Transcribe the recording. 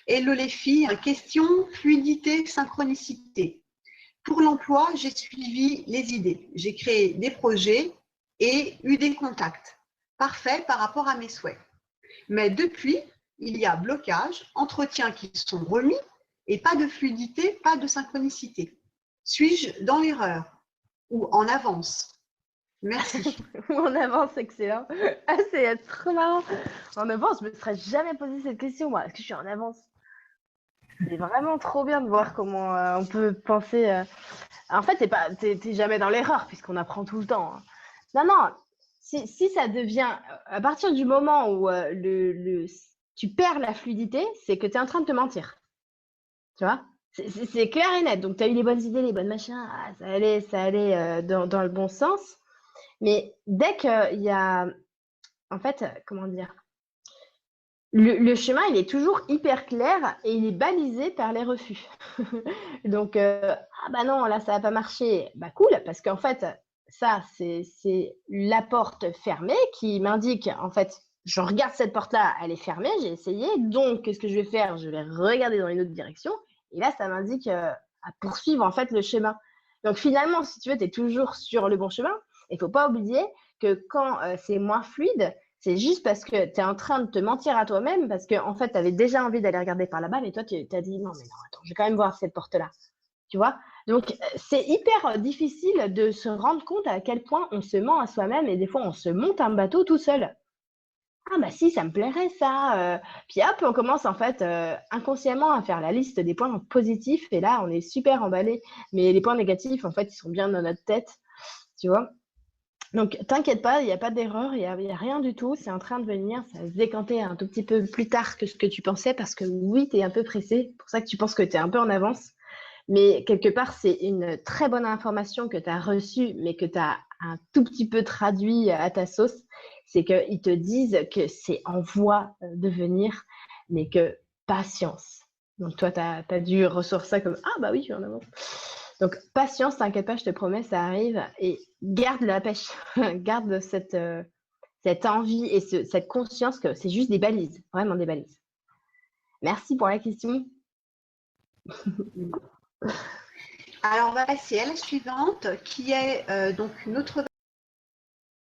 Hello les filles, question fluidité, synchronicité. Pour l'emploi, j'ai suivi les idées. J'ai créé des projets et eu des contacts. Parfait par rapport à mes souhaits. Mais depuis, il y a blocage, entretiens qui sont remis et pas de fluidité, pas de synchronicité. Suis-je dans l'erreur ou en avance? Merci. En avance, excellent. Ah, c'est trop marrant. En avance, je me serais jamais posé cette question, moi. Est-ce que je suis en avance? C'est vraiment trop bien de voir comment on peut penser. En fait, t'es jamais dans l'erreur puisqu'on apprend tout le temps, hein. Non, non. Si ça devient, à partir du moment où tu perds la fluidité, c'est que tu es en train de te mentir. Tu vois? C'est clair et net. Donc, tu as eu les bonnes idées, les bonnes machins. Ah, ça allait dans le bon sens. Mais dès qu'il y a, en fait, comment dire, le chemin, il est toujours hyper clair et il est balisé par les refus. Donc, ah bah non, là, ça va pas marcher. Bah cool, parce qu'en fait, ça, c'est la porte fermée qui m'indique, en fait, je regarde cette porte-là, elle est fermée, j'ai essayé, donc qu'est-ce que je vais faire? Je vais regarder dans une autre direction. Et là, ça m'indique à poursuivre, en fait, le chemin. Donc, finalement, si tu veux, tu es toujours sur le bon chemin. Il faut pas oublier que quand c'est moins fluide, c'est juste parce que tu es en train de te mentir à toi-même, parce qu'en fait, tu avais déjà envie d'aller regarder par là-bas, mais toi, tu as dit non, mais non, attends, je vais quand même voir cette porte-là. Tu vois? Donc, c'est hyper difficile de se rendre compte à quel point on se ment à soi-même et des fois, on se monte un bateau tout seul. Ah, bah si, ça me plairait ça. Puis hop, on commence en fait inconsciemment à faire la liste des points positifs et là, on est super emballé. Mais les points négatifs, en fait, ils sont bien dans notre tête. Tu vois? Donc, t'inquiète pas, il n'y a pas d'erreur, il y a rien du tout. C'est en train de venir, ça va se décanter un tout petit peu plus tard que ce que tu pensais parce que oui, tu es un peu pressé. C'est pour ça que tu penses que tu es un peu en avance. Mais quelque part, c'est une très bonne information que tu as reçue, mais que tu as un tout petit peu traduit à ta sauce. C'est qu'ils te disent que c'est en voie de venir, mais que patience. Donc, toi, tu as dû ressortir ça comme ah, bah oui, je suis en avance. Donc, patience, t'inquiète pas, je te promets, ça arrive. Et garde la pêche, garde cette envie et cette conscience que c'est juste des balises, vraiment des balises. Merci pour la question. Alors, on va passer à la suivante, qui est donc notre